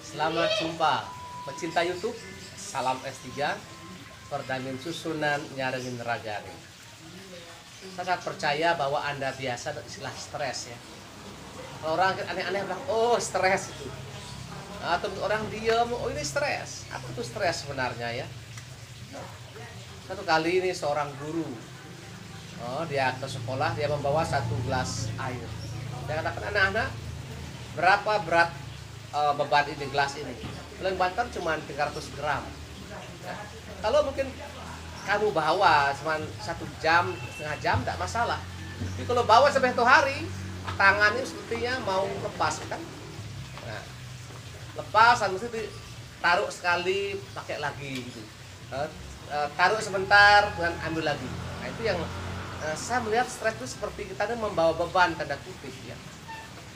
Selamat jumpa pecinta YouTube, salam S3, Perdamin susunan nyaringin ragani. Saya sangat percaya bahwa Anda biasa dengan istilah stres ya. Kalau orang aneh-aneh bilang, oh stres itu. Atau orang diam, oh ini stres. Apa itu stres sebenarnya ya? Satu kali ini seorang guru, dia ke sekolah, dia membawa satu gelas air. Dia katakan, anak-anak, berapa berat beban ini, gelas ini? Paling banter cuma 300 gram. Kalau mungkin kamu bawa cuma 1 jam, setengah jam, tidak masalah. Tapi kalau bawa sampai 1 hari, tangannya sepertinya mau lepas kan? Nah, lepas, habis itu taruh sekali, pakai lagi gitu. Taruh sebentar, kemudian ambil lagi. Nah itu yang saya melihat stres itu seperti kita membawa beban, tanda kutip ya.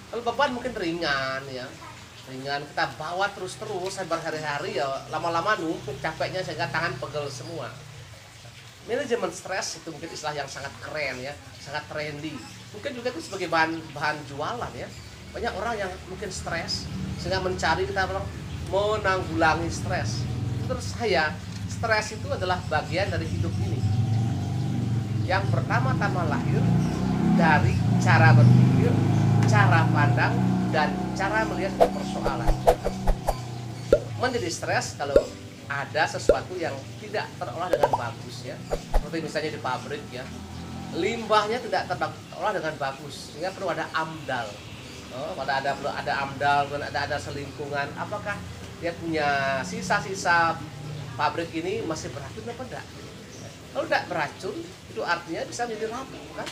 Kalau beban mungkin ringan ya, ringan kita bawa terus-terus sampai berhari-hari ya, lama-lama numpuk capeknya sehingga tangan pegel semua. Manajemen stres itu mungkin istilah yang sangat keren ya, sangat trendy. Mungkin juga itu sebagai bahan jualan ya. Banyak orang yang mungkin stres sehingga mencari kita menanggulangi stres. Menurut saya stres itu adalah bagian dari hidup ini. Yang pertama-tama lahir dari cara berpikir, cara pandang, dan cara melihat persoalan. Menjadi stres kalau ada sesuatu yang tidak terolah dengan bagus ya. Seperti misalnya di pabrik ya, limbahnya tidak terolah dengan bagus, sehingga perlu ada AMDAL. Perlu ada AMDAL, ada selingkungan. Apakah dia punya sisa-sisa pabrik ini masih beracun apa enggak? Kalau tidak beracun, itu artinya bisa menjadi rapuh kan?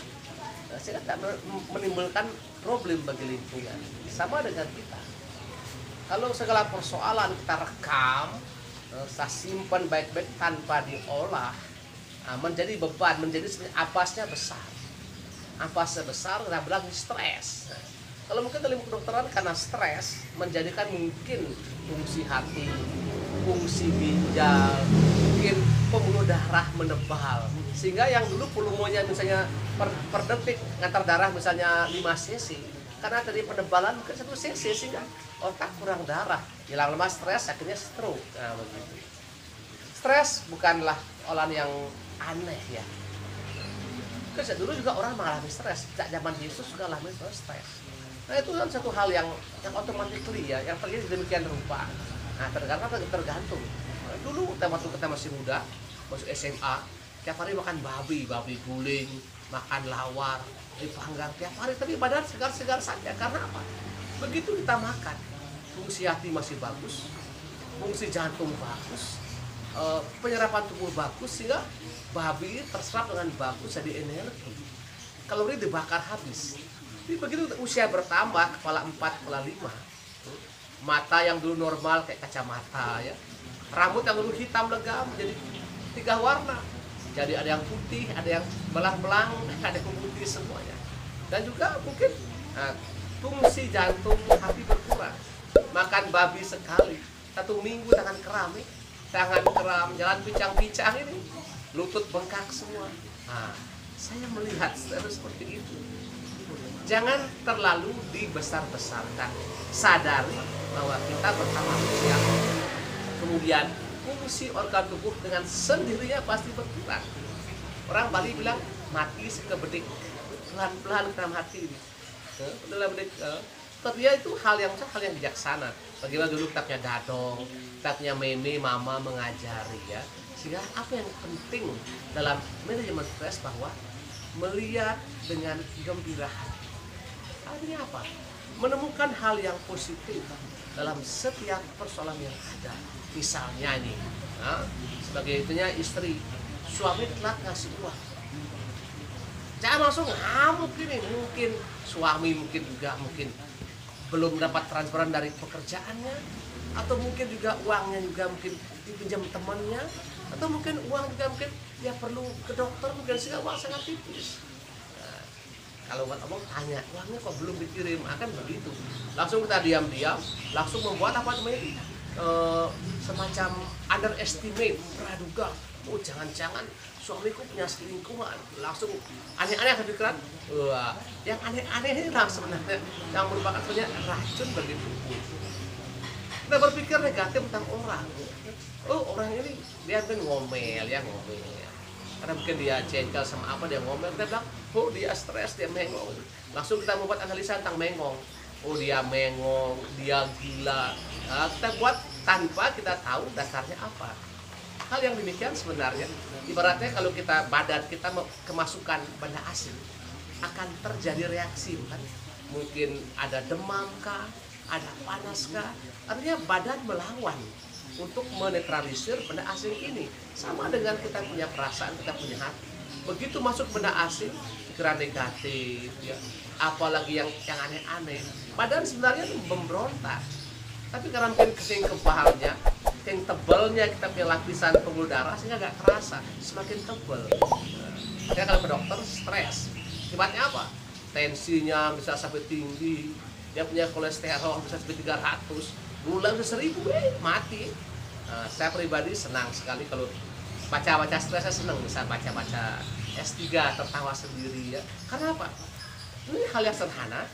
Sehingga tidak menimbulkan problem bagi lingkungan. Sama dengan kita. Kalau segala persoalan kita rekam, kita simpan baik-baik tanpa diolah, menjadi beban, menjadi apasnya besar. Apasnya besar, kita bilang stres. Kalau mungkin dalam kedokteran karena stres menjadikan mungkin fungsi hati, fungsi ginjal, mungkin pembuluh darah menebal, sehingga yang dulu volumenya misalnya per detik ngantar darah misalnya 5 cc, karena tadi penebalan mungkin 1 cc sehingga otak kurang darah, hilang lemas, stres, akhirnya stroke. Nah, begitu. Stres bukanlah olahan yang aneh ya. Karena dulu juga orang mengalami stres, sejak zaman Yesus juga mengalami stres. Nah itu kan satu hal yang automatically ya, yang terjadi demikian rupa. Nah tergantung. Dulu waktu kita masih muda, masuk SMA, tiap hari makan babi guling, makan lawar, dipanggang tiap hari, tapi badan segar-segar saja. Karena apa? Begitu kita makan, fungsi hati masih bagus, fungsi jantung bagus, penyerapan tubuh bagus, sehingga babi terserap dengan bagus jadi energi. Kalori dibakar habis. Jadi begitu usia bertambah, kepala 4, kepala 5, mata yang dulu normal kayak kacamata ya, rambut yang dulu hitam legam jadi 3 warna, jadi ada yang putih, ada yang belang-belang, ada yang putih semuanya. Dan juga mungkin fungsi jantung hati berkurang. Makan babi sekali, 1 minggu tangan kram, jalan pincang-pincang ini, lutut bengkak semua. Nah, saya melihat seperti itu. Jangan terlalu dibesar-besarkan. Sadari bahwa kita bersama manusia. Kemudian fungsi organ tubuh dengan sendirinya pasti berkurang. Orang Bali bilang mati sekebedik, pelan-pelan kita mati ini. Tapi ya itu hal yang bijaksana. Bagaimana dulu kitabnya Dadong, kitabnya Meme, Mama mengajari ya. Sehingga apa yang penting dalam manajemen stres bahwa melihat dengan gembira hati. Artinya apa? Menemukan hal yang positif dalam setiap persoalan yang ada. Misalnya ini, sebagai itunya istri, suami telat ngasih uang. Jangan langsung ngamuk ini. Mungkin suami mungkin belum dapat transferan dari pekerjaannya, atau mungkin juga uangnya juga mungkin dipinjam temannya, atau mungkin uang juga mungkin dia perlu ke dokter, mungkin sehingga uang sangat tipis. Kalau ngomong tanya, uangnya kok belum dikirim, akan begitu. Langsung kita diam-diam, langsung membuat apa namanya semacam underestimate, praduga. Oh jangan-jangan suamiku punya selingkuhan. Langsung aneh-aneh kepikiran. Wah, yang aneh-aneh ini sebenarnya yang merupakan sebenarnya racun bagi tubuh. Kita berpikir negatif tentang orang. Oh, orang ini dia kan ngomel ya, ngomel. Karena mungkin dia jengkel sama apa, dia ngomel. Kita bilang, oh dia stres, dia mengong. Langsung kita membuat analisa tentang mengong. Oh dia mengong, dia gila. Nah, kita buat tanpa kita tahu dasarnya apa. Hal yang demikian sebenarnya, ibaratnya kalau badan kita kemasukan benda asing, akan terjadi reaksi, kan? Mungkin ada demam kah, ada panas kah, artinya badan melawan untuk menetralisir benda asing ini. Sama dengan kita punya perasaan, kita punya hati. Begitu masuk benda asing, pikiran negatif, ya, apalagi yang aneh-aneh, badan sebenarnya itu memberontak. Tapi karena mungkin saking kebalnya, saking tebalnya kita punya lapisan pembuluh darah, sehingga nggak kerasa, semakin tebal. Makanya kalau ke dokter stres, akibatnya apa? Tensinya bisa sampai tinggi, dia punya kolesterol bisa sampai 300, gula bisa 1000, mati. Saya pribadi senang sekali kalau baca-baca stres, saya senang bisa baca-baca S3, tertawa sendiri ya. Karena apa? Ini hal yang sederhana,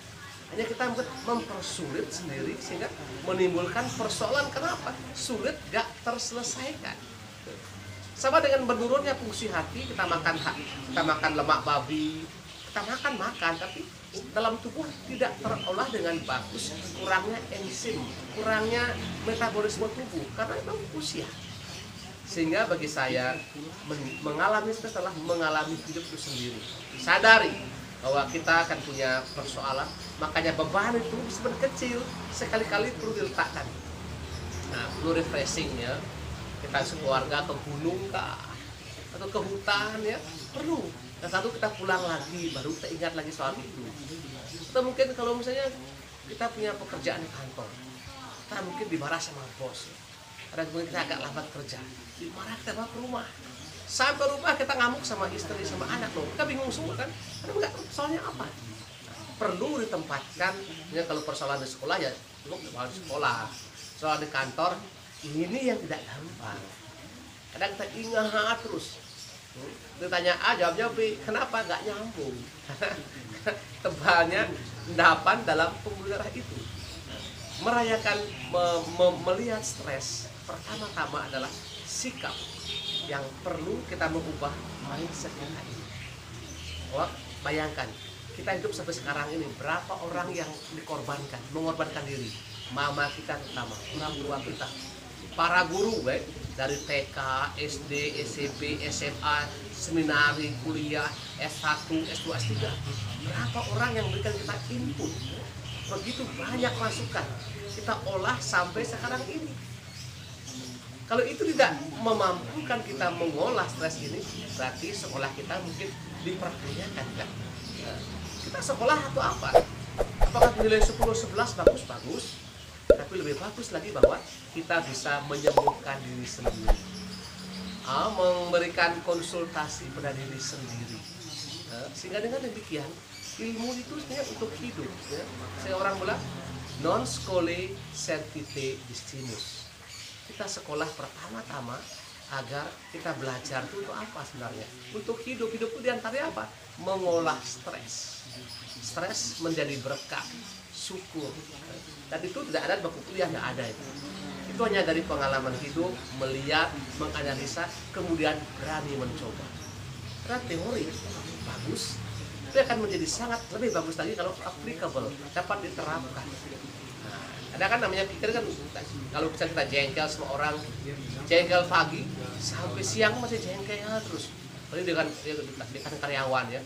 hanya kita mempersulit sendiri sehingga menimbulkan persoalan. Kenapa? Sulit gak terselesaikan. Sama dengan menurunnya fungsi hati, kita makan lemak babi, kita makan, tapi dalam tubuh tidak terolah dengan bagus, kurangnya enzim, kurangnya metabolisme tubuh karena memang usia. Sehingga bagi saya mengalami stres adalah mengalami hidup itu sendiri. Sadari bahwa kita akan punya persoalan, makanya beban itu sebenarnya kecil, sekali-kali perlu diletakkan. Nah, perlu refreshing ya. Kita sekeluarga ke gunung kah, atau ke hutan ya, perlu. Dan satu kita pulang lagi, baru kita ingat lagi soal itu. Atau mungkin kalau misalnya kita punya pekerjaan di kantor, kita mungkin dimarah sama bos. Kadang mungkin kita agak lambat kerja, dimarah, kita bawa ke rumah. Sampai rumah kita ngamuk sama istri, sama anak loh. Kita bingung semua kan, karena enggak tahu soalnya apa. Perlu ditempatkan, ya kalau persoalan di sekolah ya, cukup persoalan di sekolah. Soal di kantor, ini yang tidak gampang. Kadang kita ingat terus. Ditanya A, jawabnya B. Kenapa? Nggak nyambung. Tebalnya endapan dalam pembuluh darah itu. Merayakan, melihat stres, pertama-tama adalah sikap yang perlu kita mengubah mindset kita ini. Wah, bayangkan, kita hidup sampai sekarang ini, berapa orang yang mengorbankan diri. Mama kita terutama, orang tua kita, para guru baik dari TK, SD, SMP, SMA, seminari, kuliah, S1, S2, S3. Berapa orang yang memberikan kita input? Begitu banyak masukan kita olah sampai sekarang ini. Kalau itu tidak memampukan kita mengolah stres ini, berarti sekolah kita mungkin dipertanyakan kan? Kita sekolah atau apa? Apakah nilai 10, 11 bagus-bagus? Tapi lebih bagus lagi bahwa kita bisa menyembuhkan diri sendiri, memberikan konsultasi pada diri sendiri. Sehingga dengan demikian, ilmu itu sebenarnya untuk hidup. Ya. Saya orang bilang, non scholae certite distimus. Kita sekolah pertama-tama agar kita belajar itu untuk apa sebenarnya? Untuk hidup. Hidup itu diantaranya apa? Mengolah stres. Stres menjadi berkah, syukur. Dan itu tidak ada buku kuliah, nggak ada itu. Itu hanya dari pengalaman hidup, melihat, menganalisa, kemudian berani mencoba. Karena teori bagus, itu akan menjadi sangat lebih bagus lagi kalau applicable, dapat diterapkan. Ada kan namanya pikir kan, kalau bisa kita jengkel sama orang, jengkel pagi sampai siang masih jengkel terus. Tadi dengan karyawan ya,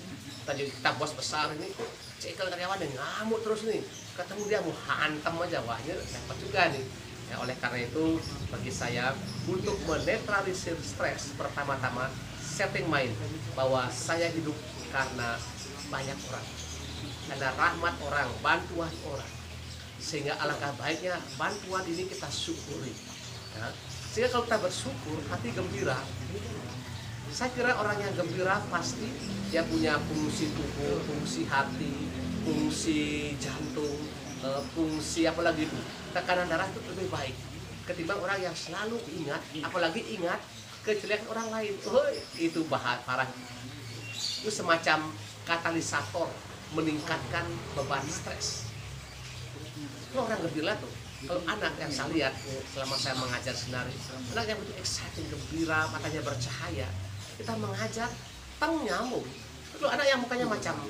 kita bos besar ini jengkel karyawan yang ngamuk terus nih, ketemu dia mau hantam aja, wahnya dapat juga nih. Ya, oleh karena itu bagi saya untuk menetralisir stres, pertama-tama setting mind bahwa saya hidup karena banyak orang, karena rahmat orang, bantuan orang. Sehingga alangkah baiknya bantuan ini kita syukuri ya. Sehingga kalau kita bersyukur, hati gembira. Saya kira orang yang gembira pasti dia punya fungsi tubuh, fungsi hati, fungsi jantung, fungsi apalagi itu, tekanan darah itu lebih baik ketimbang orang yang selalu ingat, apalagi ingat kejelekan orang lain. Itu parah. Itu semacam katalisator meningkatkan beban stres. Orang gembira tuh Kalau anak yang saya lihat selama saya mengajar senari, anak yang begitu excited, gembira, matanya bercahaya, kita mengajar, tang nyambung. Kalau anak yang mukanya macam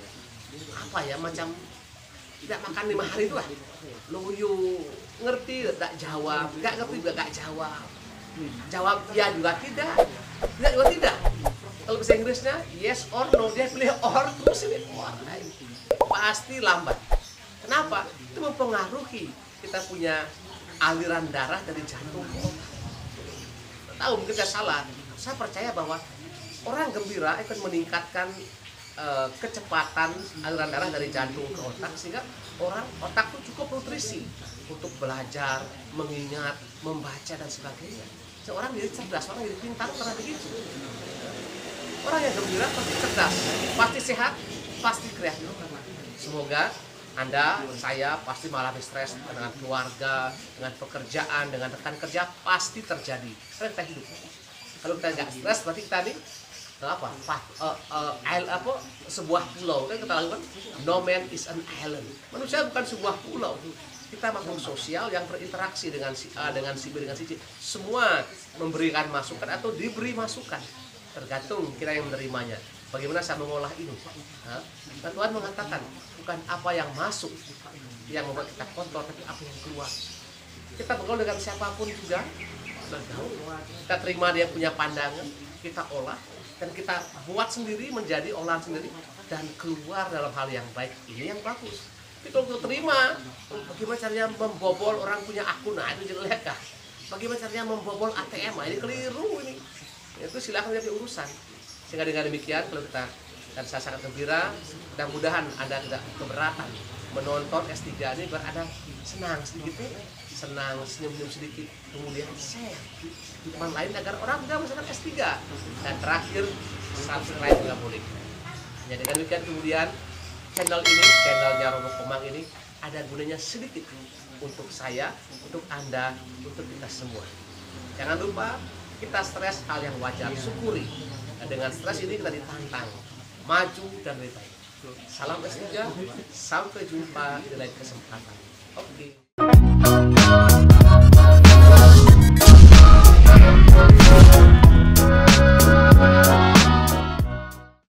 apa ya, macam tidak makan 5 hari itu lah, loyo, ngerti tak jawab, nggak ngerti juga nggak jawab, jawab ya juga tidak juga tidak. Kalau bahasa Inggrisnya yes or no, dia pilih or terus ini or, pasti lambat. Kenapa? Itu mempengaruhi kita punya aliran darah dari jantung ke otak. Tahu mungkin saya salah. Saya percaya bahwa orang gembira akan meningkatkan kecepatan aliran darah dari jantung ke otak, sehingga otak itu cukup nutrisi untuk belajar, mengingat, membaca dan sebagainya. Seorang jadi cerdas, orang jadi pintar karena begitu. Orang yang gembira pasti cerdas, pasti sehat, pasti kreatif. Semoga Anda, saya pasti mengalami stres dengan keluarga, dengan pekerjaan, dengan rekan kerja, pasti terjadi. Karena kita hidup. Kalau kita nggak stres, berarti kita nih sebuah pulau. Kan kita lakukan no man is an island. Manusia bukan sebuah pulau. Kita makhluk sosial yang berinteraksi dengan si A, dengan si B, dengan si C. Semua memberikan masukan atau diberi masukan. Tergantung kita yang menerimanya. Bagaimana saya mengolah ini? Dan Tuhan mengatakan bukan apa yang masuk yang membuat kita kotor, tapi apa yang keluar. Kita bergaul dengan siapapun juga, kita terima dia punya pandangan, kita olah, dan kita buat sendiri, menjadi olahan sendiri, dan keluar dalam hal yang baik. Ini yang bagus. Tapi kalau kita terima, bagaimana caranya membobol orang punya akun, nah itu jelek kah? Bagaimana caranya membobol ATM, nah, ini keliru ini. Itu silakan jadi urusan. Sehingga dengan demikian, kalau kita, dan saya sangat gembira, mudah-mudahan Anda tidak keberatan menonton S3 ini, biar Anda senang sedikit, senang, senyum-senyum sedikit, kemudian share di teman lain agar orang juga merasakan S3. Dan terakhir, subscribe juga boleh. Jadi dengan demikian, kemudian channel ini, channelnya Romo Komang ini ada gunanya sedikit untuk saya, untuk Anda, untuk kita semua. Jangan lupa, kita stres hal yang wajar, syukuri. Nah, dengan stres ini kita ditantang maju dan lebih baik. Salam S3, sampai jumpa di lain kesempatan. Oke.